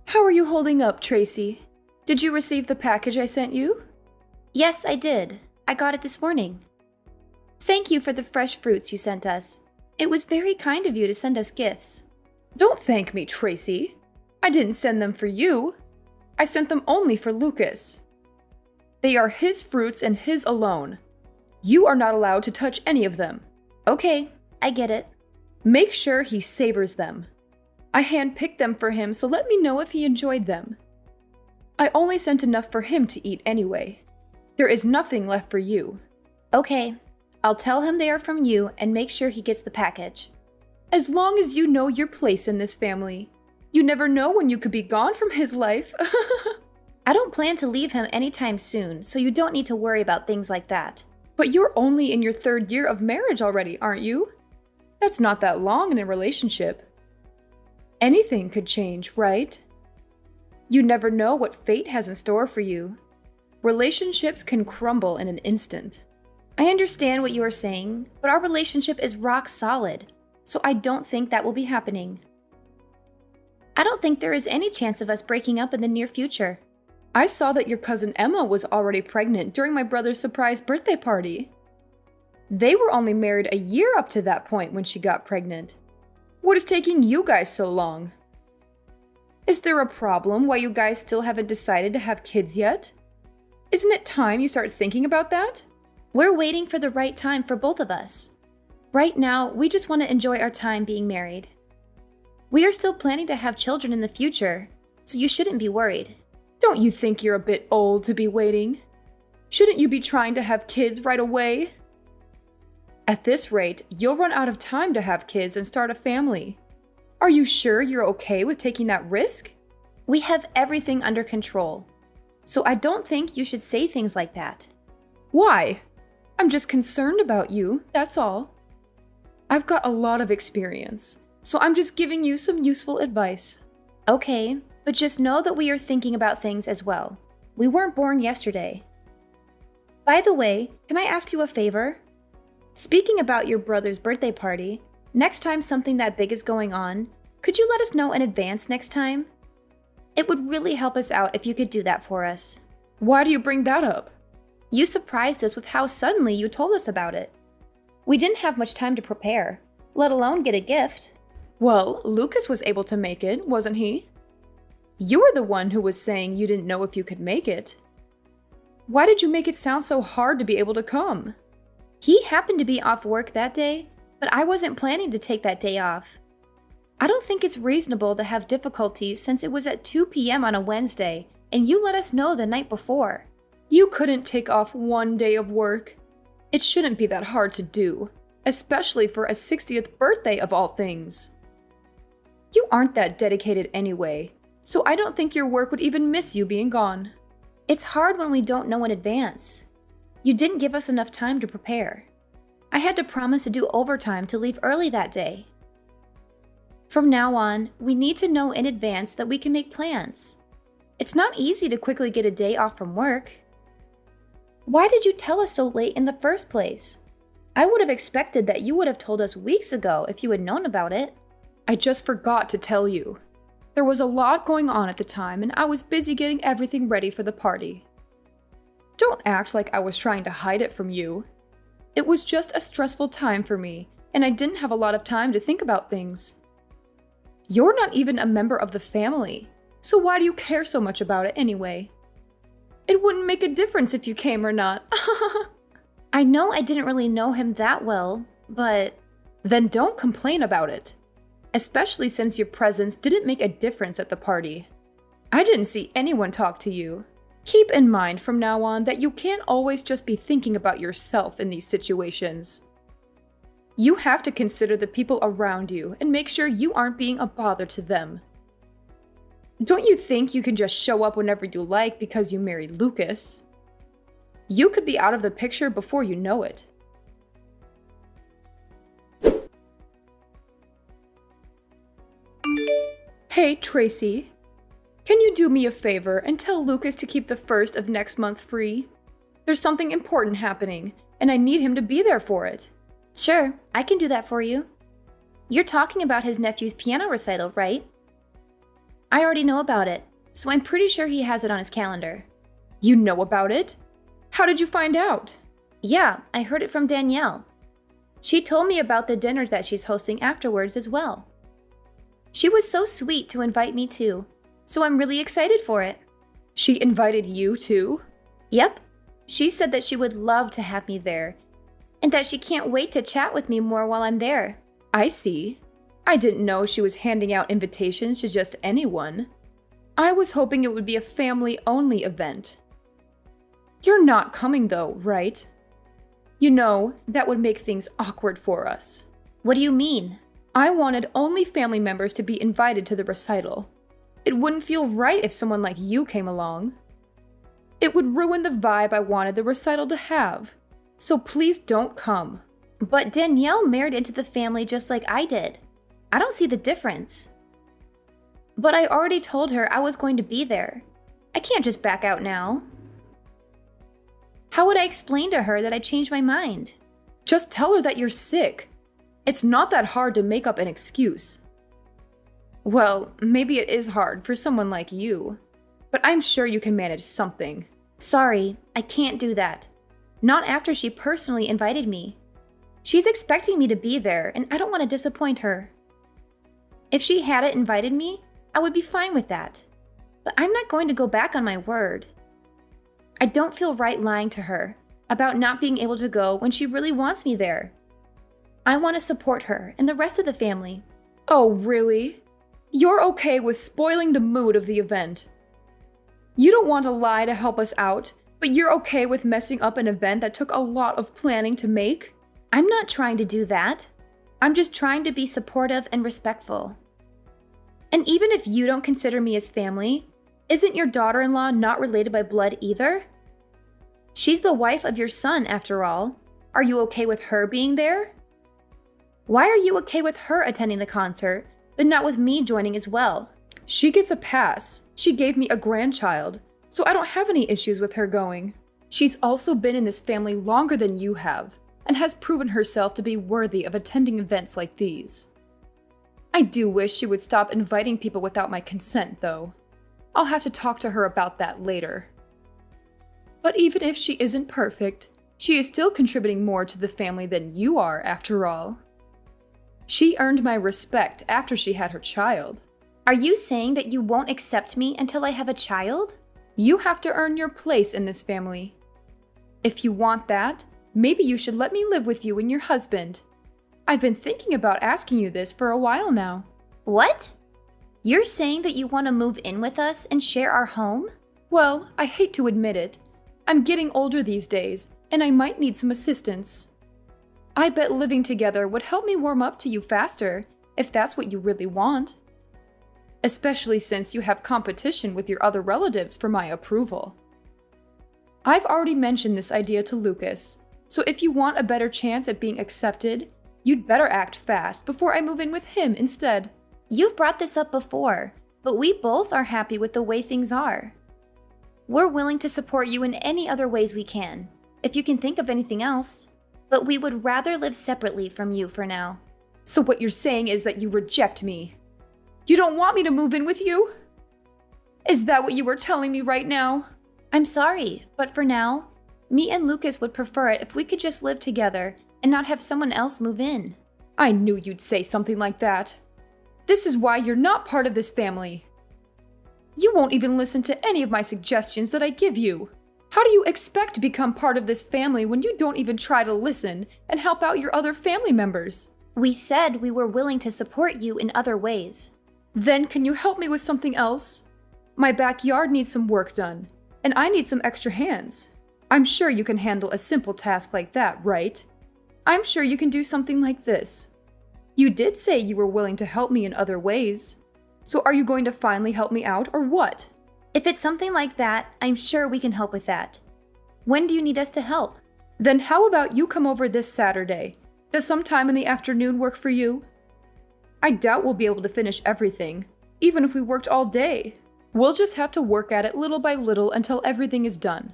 How are you holding up, Tracy? Did you receive the package I sent you? Yes, I did. I got it this morning. Thank you for the fresh fruits you sent us. It was very kind of you to send us gifts. Don't thank me, Tracy. I didn't send them for you. I sent them only for Lucas. They are his fruits and his alone. You are not allowed to touch any of them. Okay, I get it. Make sure he savors them. I handpicked them for him, so let me know if he enjoyed them. I only sent enough for him to eat anyway. There is nothing left for you. Okay, I'll tell him they are from you and make sure he gets the package. As long as you know your place in this family. You never know when you could be gone from his life. I don't plan to leave him anytime soon, so you don't need to worry about things like that. But you're only in your 3rd year of marriage already, aren't you? That's not that long in a relationship. Anything could change, right? You never know what fate has in store for you. Relationships can crumble in an instant. I understand what you are saying, but our relationship is rock solid, so I don't think that will be happening. I don't think there is any chance of us breaking up in the near future. I saw that your cousin Emma was already pregnant during my brother's surprise birthday party. They were only married a year up to that point when she got pregnant. What is taking you guys so long? Is there a problem why you guys still haven't decided to have kids yet? Isn't it time you start thinking about that? We're waiting for the right time for both of us. Right now, we just want to enjoy our time being married. We are still planning to have children in the future, so you shouldn't be worried. Don't you think you're a bit old to be waiting? Shouldn't you be trying to have kids right away? At this rate, you'll run out of time to have kids and start a family. Are you sure you're okay with taking that risk? We have everything under control, so I don't think you should say things like that. Why? I'm just concerned about you, that's all. I've got a lot of experience, so I'm just giving you some useful advice. Okay, but just know that we are thinking about things as well. We weren't born yesterday. By the way, can I ask you a favor? Speaking about your brother's birthday party, next time something that big is going on, could you let us know in advance next time? It would really help us out if you could do that for us. Why do you bring that up? You surprised us with how suddenly you told us about it. We didn't have much time to prepare, let alone get a gift. Well, Lucas was able to make it, wasn't he? You were the one who was saying you didn't know if you could make it. Why did you make it sound so hard to be able to come? He happened to be off work that day, but I wasn't planning to take that day off. I don't think it's reasonable to have difficulties since it was at 2 p.m. on a Wednesday, and you let us know the night before. You couldn't take off one day of work. It shouldn't be that hard to do, especially for a 60th birthday of all things. You aren't that dedicated anyway, so I don't think your work would even miss you being gone. It's hard when we don't know in advance. You didn't give us enough time to prepare. I had to promise to do overtime to leave early that day. From now on, we need to know in advance that we can make plans. It's not easy to quickly get a day off from work. Why did you tell us so late in the first place? I would have expected that you would have told us weeks ago if you had known about it. I just forgot to tell you. There was a lot going on at the time, and I was busy getting everything ready for the party. Don't act like I was trying to hide it from you. It was just a stressful time for me, and I didn't have a lot of time to think about things. You're not even a member of the family, so why do you care so much about it anyway? It wouldn't make a difference if you came or not. I know I didn't really know him that well, but... Then don't complain about it. Especially since your presence didn't make a difference at the party. I didn't see anyone talk to you. Keep in mind from now on that you can't always just be thinking about yourself in these situations. You have to consider the people around you and make sure you aren't being a bother to them. Don't you think you can just show up whenever you like because you married Lucas? You could be out of the picture before you know it. Hey, Tracy. Can you do me a favor and tell Lucas to keep the 1st of next month free? There's something important happening, and I need him to be there for it. Sure, I can do that for you. You're talking about his nephew's piano recital, right? I already know about it, so I'm pretty sure he has it on his calendar. You know about it? How did you find out? Yeah, I heard it from Danielle. She told me about the dinner that she's hosting afterwards as well. She was so sweet to invite me too, so I'm really excited for it. She invited you too? Yep. She said that she would love to have me there, and that she can't wait to chat with me more while I'm there. I see. I didn't know she was handing out invitations to just anyone. I was hoping it would be a family-only event. You're not coming though, right? You know, that would make things awkward for us. What do you mean? I wanted only family members to be invited to the recital. It wouldn't feel right if someone like you came along. It would ruin the vibe I wanted the recital to have. So please don't come. But Danielle married into the family just like I did. I don't see the difference. But I already told her I was going to be there. I can't just back out now. How would I explain to her that I changed my mind? Just tell her that you're sick. It's not that hard to make up an excuse. Well, maybe it is hard for someone like you, but I'm sure you can manage something. Sorry, I can't do that. Not after she personally invited me. She's expecting me to be there, and I don't want to disappoint her. If she hadn't invited me, I would be fine with that. But I'm not going to go back on my word. I don't feel right lying to her about not being able to go when she really wants me there. I want to support her and the rest of the family. Oh, really? You're okay with spoiling the mood of the event? You don't want to lie to help us out, but you're okay with messing up an event that took a lot of planning to make? I'm not trying to do that. I'm just trying to be supportive and respectful. And even if you don't consider me as family, isn't your daughter-in-law not related by blood either? She's the wife of your son, after all. Are you okay with her being there? Why are you okay with her attending the concert, but not with me joining as well? She gets a pass. She gave me a grandchild, so I don't have any issues with her going. She's also been in this family longer than you have, and has proven herself to be worthy of attending events like these. I do wish she would stop inviting people without my consent, though. I'll have to talk to her about that later. But even if she isn't perfect, she is still contributing more to the family than you are, after all. She earned my respect after she had her child. Are you saying that you won't accept me until I have a child? You have to earn your place in this family. If you want that, maybe you should let me live with you and your husband. I've been thinking about asking you this for a while now. What? You're saying that you want to move in with us and share our home? Well, I hate to admit it. I'm getting older these days, and I might need some assistance. I bet living together would help me warm up to you faster, if that's what you really want. Especially since you have competition with your other relatives for my approval. I've already mentioned this idea to Lucas, so if you want a better chance at being accepted, you'd better act fast before I move in with him instead. You've brought this up before, but we both are happy with the way things are. We're willing to support you in any other ways we can, if you can think of anything else. But we would rather live separately from you for now. So what you're saying is that you reject me? You don't want me to move in with you? Is that what you were telling me right now? I'm sorry, but for now, me and Lucas would prefer it if we could just live together and not have someone else move in. I knew you'd say something like that. This is why you're not part of this family. You won't even listen to any of my suggestions that I give you. How do you expect to become part of this family when you don't even try to listen and help out your other family members? We said we were willing to support you in other ways. Then can you help me with something else? My backyard needs some work done, and I need some extra hands. I'm sure you can handle a simple task like that, right? I'm sure you can do something like this. You did say you were willing to help me in other ways. So are you going to finally help me out, or what? If it's something like that, I'm sure we can help with that. When do you need us to help? Then how about you come over this Saturday? Does some time in the afternoon work for you? I doubt we'll be able to finish everything, even if we worked all day. We'll just have to work at it little by little until everything is done.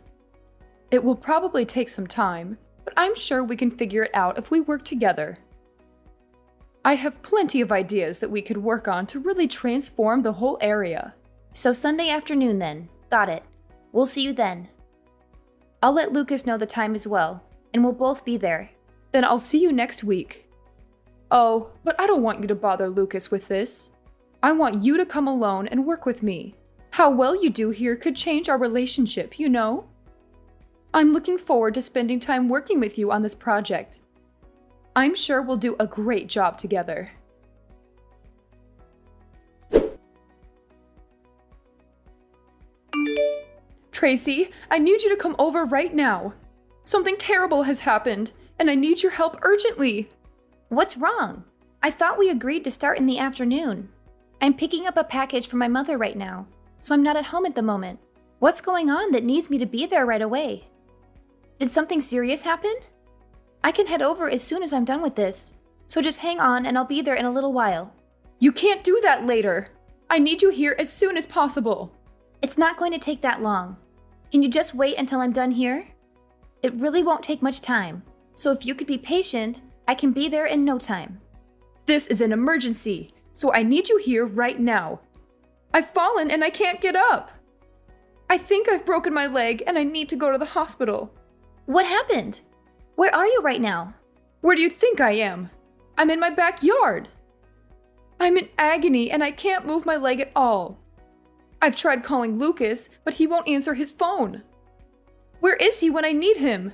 It will probably take some time, but I'm sure we can figure it out if we work together. I have plenty of ideas that we could work on to really transform the whole area. So Sunday afternoon then. Got it. We'll see you then. I'll let Lucas know the time as well, and we'll both be there. Then I'll see you next week. Oh, but I don't want you to bother Lucas with this. I want you to come alone and work with me. How well you do here could change our relationship, you know? I'm looking forward to spending time working with you on this project. I'm sure we'll do a great job together. Tracy, I need you to come over right now. Something terrible has happened, and I need your help urgently. What's wrong? I thought we agreed to start in the afternoon. I'm picking up a package from my mother right now, so I'm not at home at the moment. What's going on that needs me to be there right away? Did something serious happen? I can head over as soon as I'm done with this, so just hang on and I'll be there in a little while. You can't do that later. I need you here as soon as possible. It's not going to take that long. Can you just wait until I'm done here? It really won't take much time, so if you could be patient, I can be there in no time. This is an emergency, so I need you here right now. I've fallen and I can't get up. I think I've broken my leg and I need to go to the hospital. What happened? Where are you right now? Where do you think I am? I'm in my backyard. I'm in agony and I can't move my leg at all. I've tried calling Lucas, but he won't answer his phone. Where is he when I need him?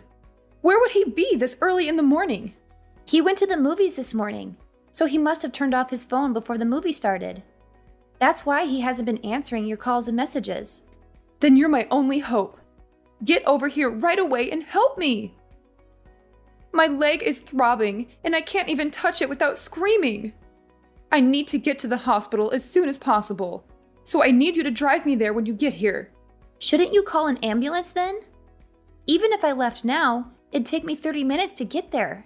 Where would he be this early in the morning? He went to the movies this morning, so he must have turned off his phone before the movie started. That's why he hasn't been answering your calls and messages. Then you're my only hope. Get over here right away and help me. My leg is throbbing and I can't even touch it without screaming. I need to get to the hospital as soon as possible, so I need you to drive me there when you get here. Shouldn't you call an ambulance then? Even if I left now, it'd take me 30 minutes to get there.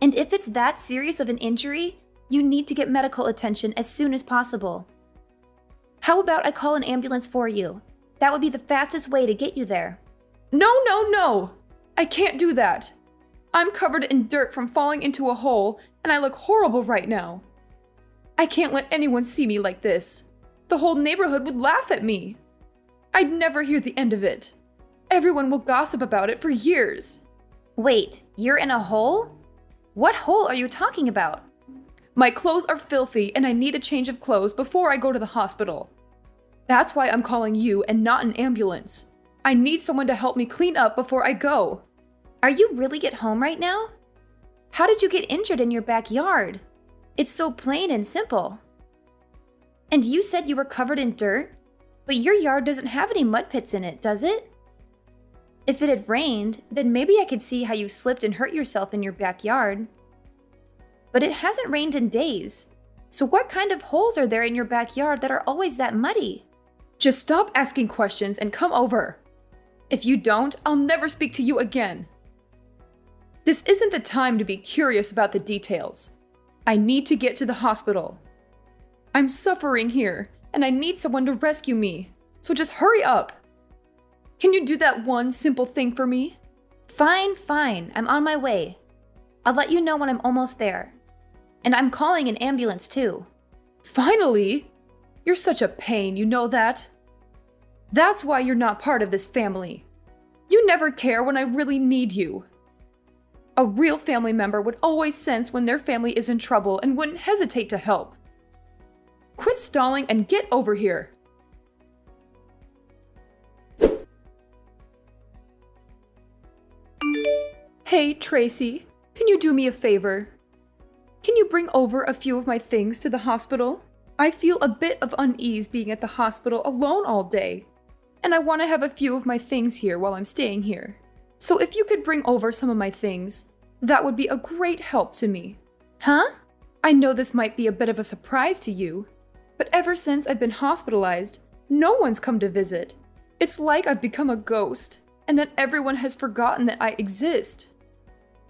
And if it's that serious of an injury, you need to get medical attention as soon as possible. How about I call an ambulance for you? That would be the fastest way to get you there. No, no, no! I can't do that. I'm covered in dirt from falling into a hole, and I look horrible right now. I can't let anyone see me like this. The whole neighborhood would laugh at me. I'd never hear the end of it. Everyone will gossip about it for years. Wait, you're in a hole? What hole are you talking about? My clothes are filthy and I need a change of clothes before I go to the hospital. That's why I'm calling you and not an ambulance. I need someone to help me clean up before I go. Are you really at home right now? How did you get injured in your backyard? It's so plain and simple. And you said you were covered in dirt, but your yard doesn't have any mud pits in it, does it? If it had rained, then maybe I could see how you slipped and hurt yourself in your backyard. But it hasn't rained in days. So what kind of holes are there in your backyard that are always that muddy? Just stop asking questions and come over. If you don't, I'll never speak to you again. This isn't the time to be curious about the details. I need to get to the hospital. I'm suffering here, and I need someone to rescue me. So just hurry up. Can you do that one simple thing for me? Fine. I'm on my way. I'll let you know when I'm almost there. And I'm calling an ambulance too. Finally? You're such a pain, you know that? That's why you're not part of this family. You never care when I really need you. A real family member would always sense when their family is in trouble and wouldn't hesitate to help. Quit stalling and get over here. Hey, Tracy, can you do me a favor? Can you bring over a few of my things to the hospital? I feel a bit of unease being at the hospital alone all day, and I want to have a few of my things here while I'm staying here. So if you could bring over some of my things, that would be a great help to me. Huh? I know this might be a bit of a surprise to you, but ever since I've been hospitalized, no one's come to visit. It's like I've become a ghost, and that everyone has forgotten that I exist.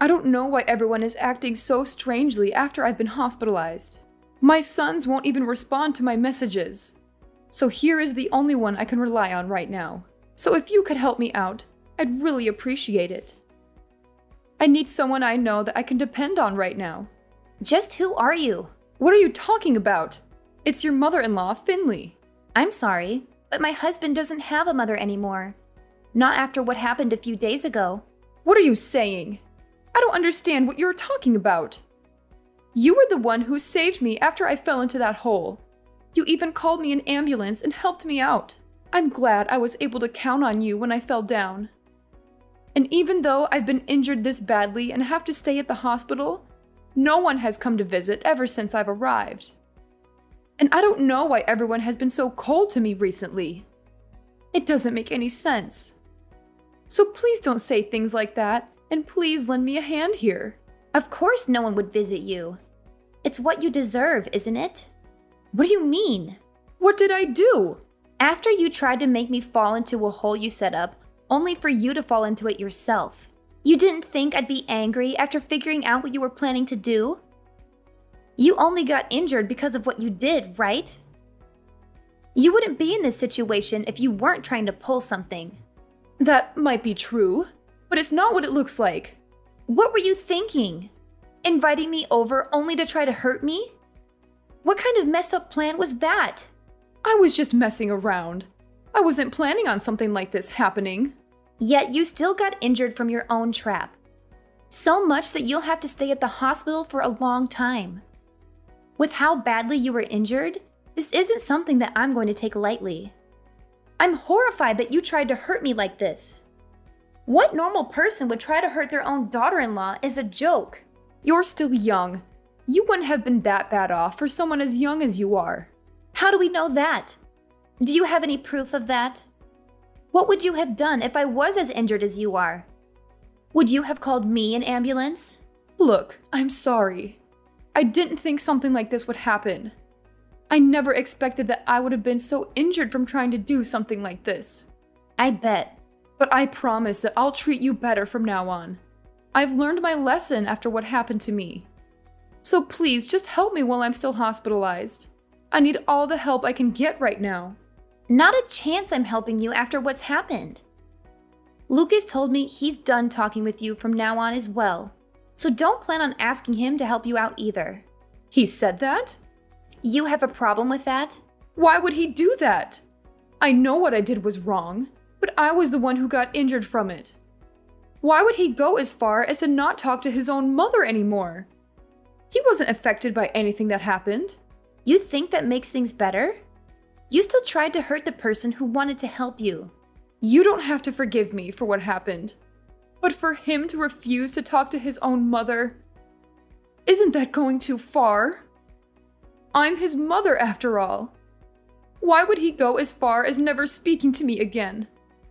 I don't know why everyone is acting so strangely after I've been hospitalized. My sons won't even respond to my messages. So here is the only one I can rely on right now. So if you could help me out, I'd really appreciate it. I need someone I know that I can depend on right now. Just who are you? What are you talking about? It's your mother-in-law, Finley. I'm sorry, but my husband doesn't have a mother anymore. Not after what happened a few days ago. What are you saying? I don't understand what you're talking about. You were the one who saved me after I fell into that hole. You even called me an ambulance and helped me out. I'm glad I was able to count on you when I fell down. And even though I've been injured this badly and have to stay at the hospital, no one has come to visit ever since I've arrived. And I don't know why everyone has been so cold to me recently. It doesn't make any sense. So please don't say things like that, and please lend me a hand here. Of course no one would visit you. It's what you deserve, isn't it? What do you mean? What did I do? After you tried to make me fall into a hole you set up, only for you to fall into it yourself. You didn't think I'd be angry after figuring out what you were planning to do? You only got injured because of what you did, right? You wouldn't be in this situation if you weren't trying to pull something. That might be true, but it's not what it looks like. What were you thinking? Inviting me over only to try to hurt me? What kind of messed up plan was that? I was just messing around. I wasn't planning on something like this happening. Yet you still got injured from your own trap. So much that you'll have to stay at the hospital for a long time. With how badly you were injured, this isn't something that I'm going to take lightly. I'm horrified that you tried to hurt me like this. What normal person would try to hurt their own daughter-in-law is a joke. You're still young. You wouldn't have been that bad off for someone as young as you are. How do we know that? Do you have any proof of that? What would you have done if I was as injured as you are? Would you have called me an ambulance? Look, I'm sorry. I didn't think something like this would happen. I never expected that I would have been so injured from trying to do something like this. I bet. But I promise that I'll treat you better from now on. I've learned my lesson after what happened to me. So please, just help me while I'm still hospitalized. I need all the help I can get right now. Not a chance I'm helping you after what's happened. Lucas told me he's done talking with you from now on as well. So don't plan on asking him to help you out either. He said that? You have a problem with that? Why would he do that? I know what I did was wrong, but I was the one who got injured from it. Why would he go as far as to not talk to his own mother anymore? He wasn't affected by anything that happened. You think that makes things better? You still tried to hurt the person who wanted to help you. You don't have to forgive me for what happened. But for him to refuse to talk to his own mother, isn't that going too far? I'm his mother after all. Why would he go as far as never speaking to me again?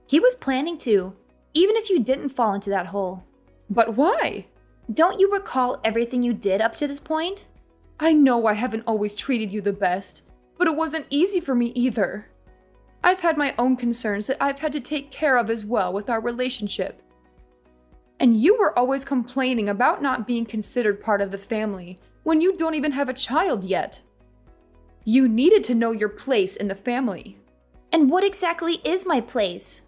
He was planning to, even if you didn't fall into that hole. But why? Don't you recall everything you did up to this point? I know I haven't always treated you the best, but it wasn't easy for me either. I've had my own concerns that I've had to take care of as well with our relationship. And you were always complaining about not being considered part of the family when you don't even have a child yet. You needed to know your place in the family. And what exactly is my place?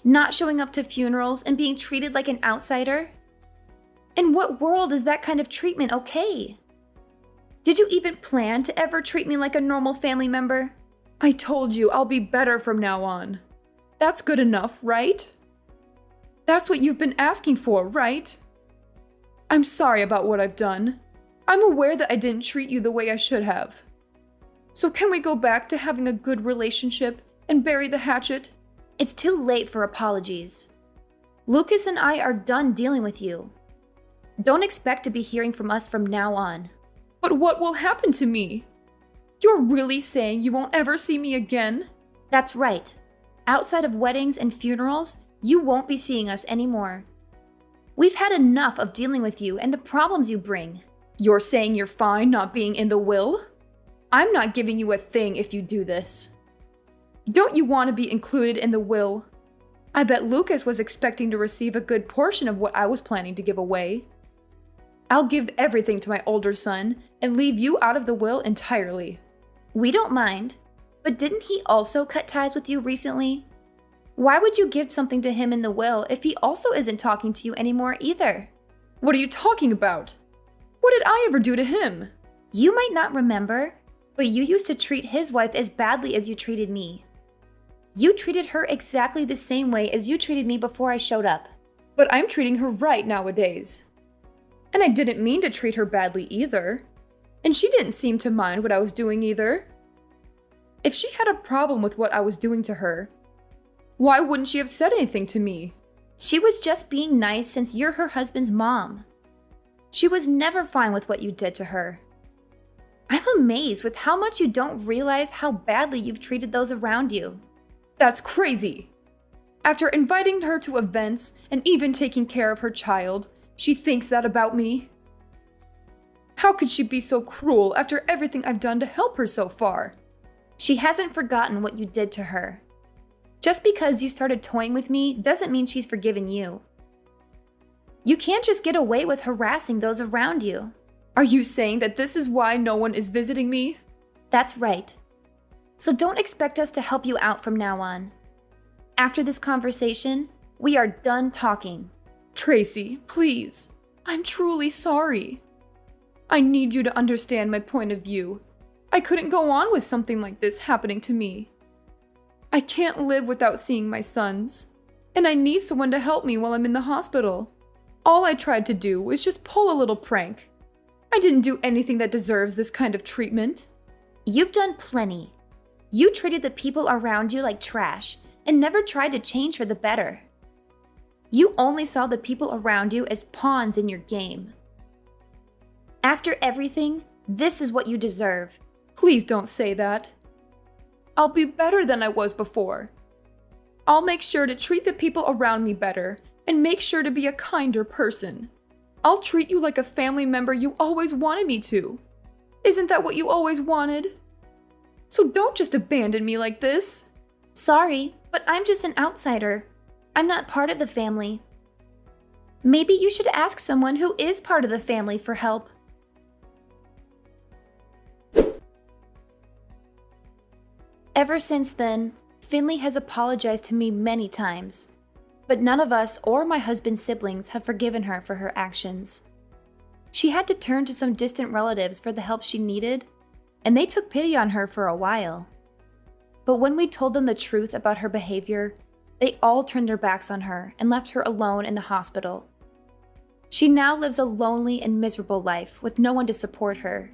Not showing up to funerals and being treated like an outsider? In what world is that kind of treatment okay? Did you even plan to ever treat me like a normal family member? I told you I'll be better from now on. That's good enough, right? That's what you've been asking for, right? I'm sorry about what I've done. I'm aware that I didn't treat you the way I should have. So can we go back to having a good relationship and bury the hatchet? It's too late for apologies. Lucas and I are done dealing with you. Don't expect to be hearing from us from now on. But what will happen to me? You're really saying you won't ever see me again? That's right. Outside of weddings and funerals, you won't be seeing us anymore. We've had enough of dealing with you and the problems you bring. You're saying you're fine not being in the will? I'm not giving you a thing if you do this. Don't you want to be included in the will? I bet Lucas was expecting to receive a good portion of what I was planning to give away. I'll give everything to my older son and leave you out of the will entirely. We don't mind, but didn't he also cut ties with you recently? Why would you give something to him in the will if he also isn't talking to you anymore either? What are you talking about? What did I ever do to him? You might not remember, but you used to treat his wife as badly as you treated me. You treated her exactly the same way as you treated me before I showed up. But I'm treating her right nowadays. And I didn't mean to treat her badly either. And she didn't seem to mind what I was doing either. If she had a problem with what I was doing to her, why wouldn't she have said anything to me? She was just being nice since you're her husband's mom. She was never fine with what you did to her. I'm amazed with how much you don't realize how badly you've treated those around you. That's crazy. After inviting her to events and even taking care of her child, she thinks that about me. How could she be so cruel after everything I've done to help her so far? She hasn't forgotten what you did to her. Just because you started toying with me doesn't mean she's forgiven you. You can't just get away with harassing those around you. Are you saying that this is why no one is visiting me? That's right. So don't expect us to help you out from now on. After this conversation, we are done talking. Tracy, please. I'm truly sorry. I need you to understand my point of view. I couldn't go on with something like this happening to me. I can't live without seeing my sons, and I need someone to help me while I'm in the hospital. All I tried to do was just pull a little prank. I didn't do anything that deserves this kind of treatment. You've done plenty. You treated the people around you like trash and never tried to change for the better. You only saw the people around you as pawns in your game. After everything, this is what you deserve. Please don't say that. I'll be better than I was before. I'll make sure to treat the people around me better and make sure to be a kinder person. I'll treat you like a family member you always wanted me to. Isn't that what you always wanted? So don't just abandon me like this. Sorry, but I'm just an outsider. I'm not part of the family. Maybe you should ask someone who is part of the family for help. Ever since then, Finley has apologized to me many times, but none of us or my husband's siblings have forgiven her for her actions. She had to turn to some distant relatives for the help she needed, and they took pity on her for a while. But when we told them the truth about her behavior, they all turned their backs on her and left her alone in the hospital. She now lives a lonely and miserable life with no one to support her.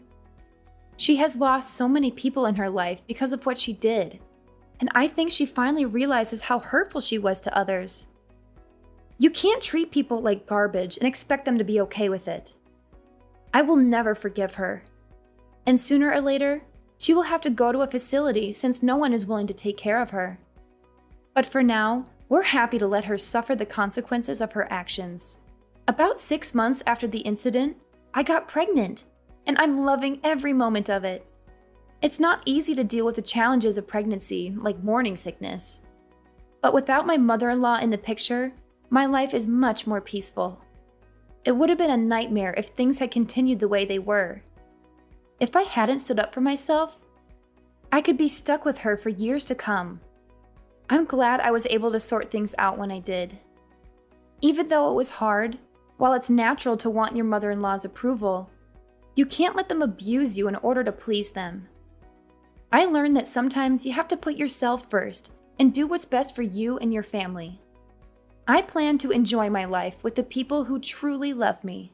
She has lost so many people in her life because of what she did, and I think she finally realizes how hurtful she was to others. You can't treat people like garbage and expect them to be okay with it. I will never forgive her, and sooner or later, she will have to go to a facility since no one is willing to take care of her. But for now, we're happy to let her suffer the consequences of her actions. About 6 months after the incident, I got pregnant, and I'm loving every moment of it. It's not easy to deal with the challenges of pregnancy, like morning sickness. But without my mother-in-law in the picture, my life is much more peaceful. It would have been a nightmare if things had continued the way they were. If I hadn't stood up for myself, I could be stuck with her for years to come. I'm glad I was able to sort things out when I did. Even though it was hard, while it's natural to want your mother-in-law's approval, you can't let them abuse you in order to please them. I learned that sometimes you have to put yourself first and do what's best for you and your family. I plan to enjoy my life with the people who truly love me.